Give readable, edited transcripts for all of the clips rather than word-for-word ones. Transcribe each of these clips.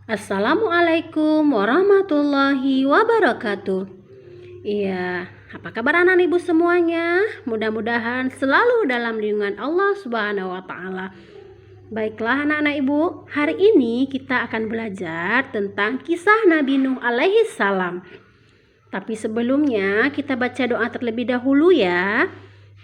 Assalamualaikum warahmatullahi wabarakatuh. Iya, apa kabar anak ibu semuanya? Mudah-mudahan selalu dalam lindungan Allah Subhanahu wa taala. Baiklah anak-anak ibu, hari ini kita akan belajar tentang kisah Nabi Nuh alaihi salam. Tapi sebelumnya kita baca doa terlebih dahulu ya.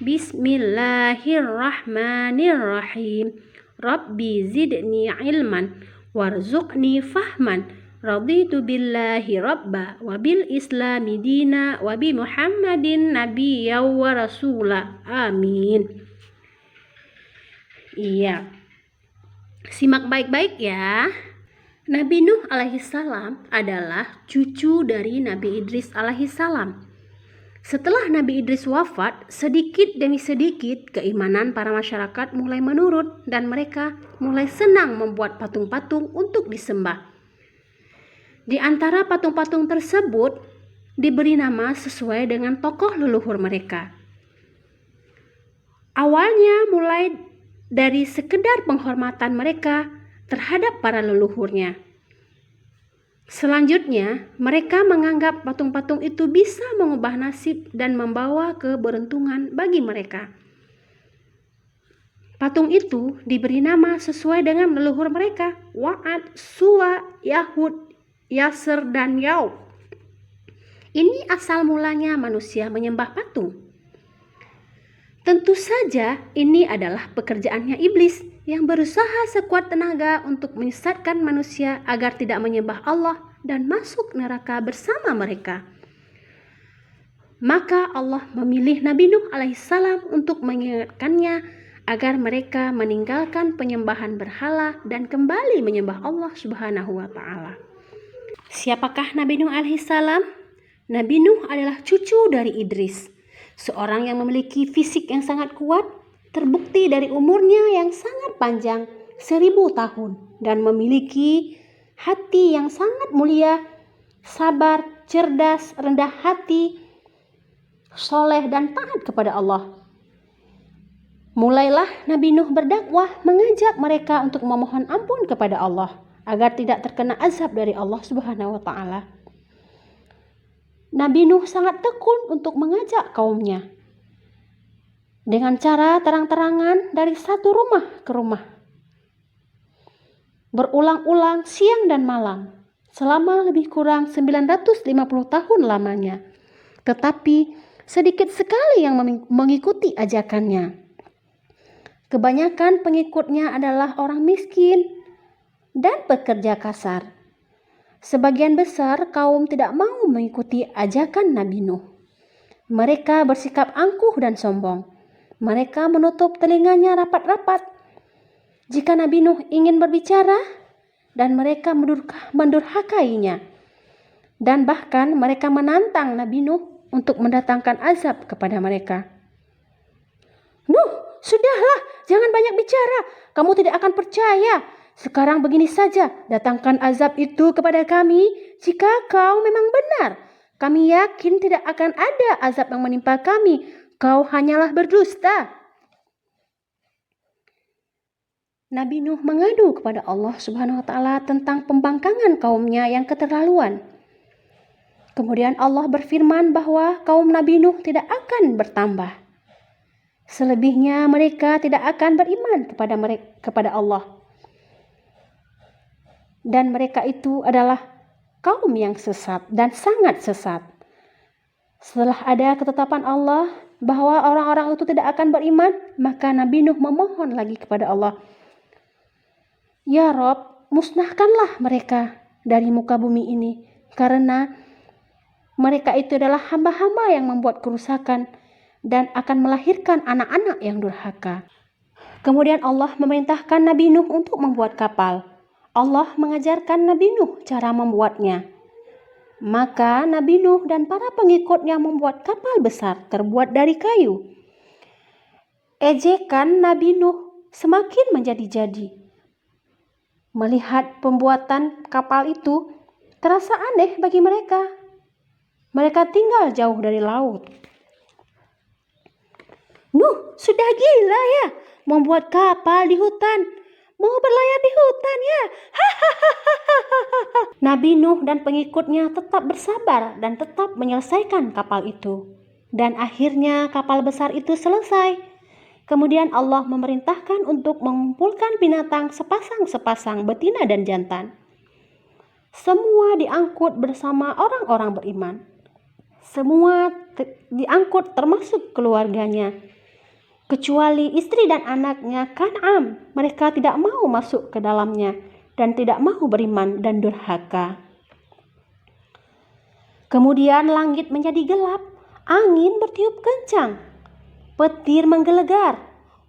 Bismillahirrahmanirrahim. Rabbi zidni ilman warzuqni fahman. Raditu billahi rabba wa bil islami dina wa bi Muhammadin nabiyya wa rasula. Amin. Iya. Simak baik-baik ya. Nabi Nuh alaihissalam adalah cucu dari Nabi Idris alaihissalam. Setelah Nabi Idris wafat, sedikit demi sedikit keimanan para masyarakat mulai menurun dan mereka mulai senang membuat patung-patung untuk disembah. Di antara patung-patung tersebut diberi nama sesuai dengan tokoh leluhur mereka. Awalnya mulai dari sekedar penghormatan mereka terhadap para leluhurnya. Selanjutnya, mereka menganggap patung-patung itu bisa mengubah nasib dan membawa keberuntungan bagi mereka. Patung itu diberi nama sesuai dengan leluhur mereka, Wa'ad, Suwa, Yahud, Yasser, dan Yaub. Ini asal mulanya manusia menyembah patung. Tentu saja ini adalah pekerjaannya iblis yang berusaha sekuat tenaga untuk menyesatkan manusia agar tidak menyembah Allah dan masuk neraka bersama mereka. Maka Allah memilih Nabi Nuh alaihissalam untuk mengingatkannya agar mereka meninggalkan penyembahan berhala dan kembali menyembah Allah Subhanahu wa taala. Siapakah Nabi Nuh alaihissalam? Nabi Nuh adalah cucu dari Idris, seorang yang memiliki fisik yang sangat kuat, terbukti dari umurnya yang sangat panjang, 1000 tahun, dan memiliki hati yang sangat mulia, sabar, cerdas, rendah hati, soleh, dan taat kepada Allah. Mulailah Nabi Nuh berdakwah mengajak mereka untuk memohon ampun kepada Allah agar tidak terkena azab dari Allah Subhanahu wa taala. Nabi Nuh sangat tekun untuk mengajak kaumnya dengan cara terang-terangan dari satu rumah ke rumah, berulang-ulang siang dan malam selama lebih kurang 950 tahun lamanya. Tetapi sedikit sekali yang mengikuti ajakannya. Kebanyakan pengikutnya adalah orang miskin dan pekerja kasar. Sebagian besar kaum tidak mau mengikuti ajakan Nabi Nuh. Mereka bersikap angkuh dan sombong. Mereka menutup telinganya rapat-rapat jika Nabi Nuh ingin berbicara, dan mereka mendurhakainya. Dan bahkan mereka menantang Nabi Nuh untuk mendatangkan azab kepada mereka. Nuh, sudahlah, jangan banyak bicara. Kamu tidak akan percaya. Sekarang begini saja, datangkan azab itu kepada kami jika kau memang benar. Kami yakin tidak akan ada azab yang menimpa kami. Kau hanyalah berdusta. Nabi Nuh mengadu kepada Allah Subhanahu wa taala tentang pembangkangan kaumnya yang keterlaluan. Kemudian Allah berfirman bahwa kaum Nabi Nuh tidak akan bertambah. Selebihnya mereka tidak akan beriman kepada Allah. Dan mereka itu adalah kaum yang sesat dan sangat sesat. Setelah ada ketetapan Allah bahwa orang-orang itu tidak akan beriman, maka Nabi Nuh memohon lagi kepada Allah, "Ya Rob, musnahkanlah mereka dari muka bumi ini, karena mereka itu adalah hamba-hamba yang membuat kerusakan dan akan melahirkan anak-anak yang durhaka." Kemudian Allah memerintahkan Nabi Nuh untuk membuat kapal. Allah mengajarkan Nabi Nuh cara membuatnya. Maka Nabi Nuh dan para pengikutnya membuat kapal besar terbuat dari kayu. Ejekan Nabi Nuh semakin menjadi-jadi. Melihat pembuatan kapal itu terasa aneh bagi mereka. Mereka tinggal jauh dari laut. Nuh, sudah gila ya membuat kapal di hutan. Mau berlayar di hutan ya? Hahaha. Nabi Nuh dan pengikutnya tetap bersabar dan tetap menyelesaikan kapal itu. Dan akhirnya kapal besar itu selesai. Kemudian Allah memerintahkan untuk mengumpulkan binatang sepasang-sepasang betina dan jantan. Semua diangkut bersama orang-orang beriman. Semua diangkut termasuk keluarganya. Kecuali istri dan anaknya Kan'am, mereka tidak mau masuk ke dalamnya dan tidak mau beriman dan durhaka. Kemudian langit menjadi gelap, angin bertiup kencang, petir menggelegar,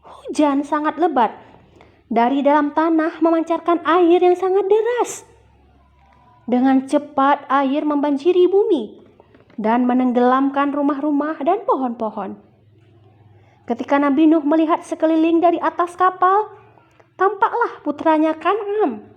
hujan sangat lebat. Dari dalam tanah memancarkan air yang sangat deras. Dengan cepat air membanjiri bumi dan menenggelamkan rumah-rumah dan pohon-pohon. Ketika Nabi Nuh melihat sekeliling dari atas kapal, tampaklah putranya Kan'am.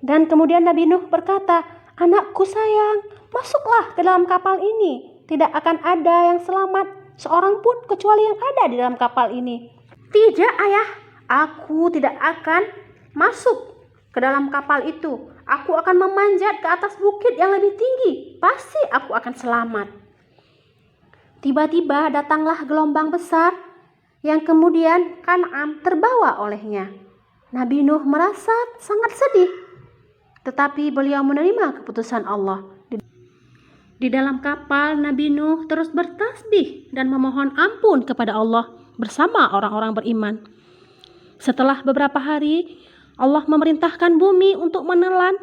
Dan kemudian Nabi Nuh berkata, "Anakku sayang, masuklah ke dalam kapal ini. Tidak akan ada yang selamat seorang pun kecuali yang ada di dalam kapal ini." "Tidak, ayah, aku tidak akan masuk ke dalam kapal itu. Aku akan memanjat ke atas bukit yang lebih tinggi. Pasti aku akan selamat." Tiba-tiba datanglah gelombang besar yang kemudian Kan'am terbawa olehnya. Nabi Nuh merasa sangat sedih. Tetapi beliau menerima keputusan Allah. Di dalam kapal, Nabi Nuh terus bertasbih dan memohon ampun kepada Allah bersama orang-orang beriman. Setelah beberapa hari, Allah memerintahkan bumi untuk menelan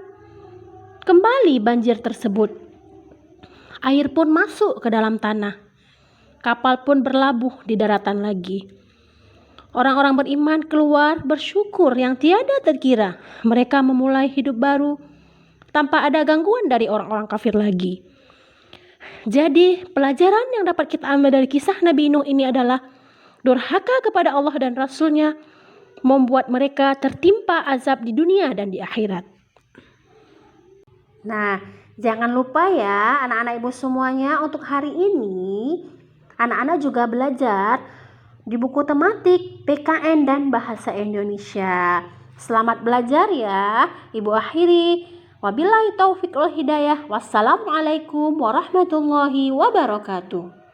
kembali banjir tersebut. Air pun masuk ke dalam tanah. Kapal pun berlabuh di daratan lagi. Orang-orang beriman keluar bersyukur yang tiada terkira. Mereka memulai hidup baru tanpa ada gangguan dari orang-orang kafir lagi. Jadi pelajaran yang dapat kita ambil dari kisah Nabi Nuh ini adalah durhaka kepada Allah dan Rasul-Nya membuat mereka tertimpa azab di dunia dan di akhirat. Nah, jangan lupa ya anak-anak ibu semuanya, untuk hari ini anak-anak juga belajar di buku tematik PKN dan Bahasa Indonesia. Selamat belajar ya. Ibu akhiri. Wabillahi taufiq wal hidayah. Wassalamualaikum warahmatullahi wabarakatuh.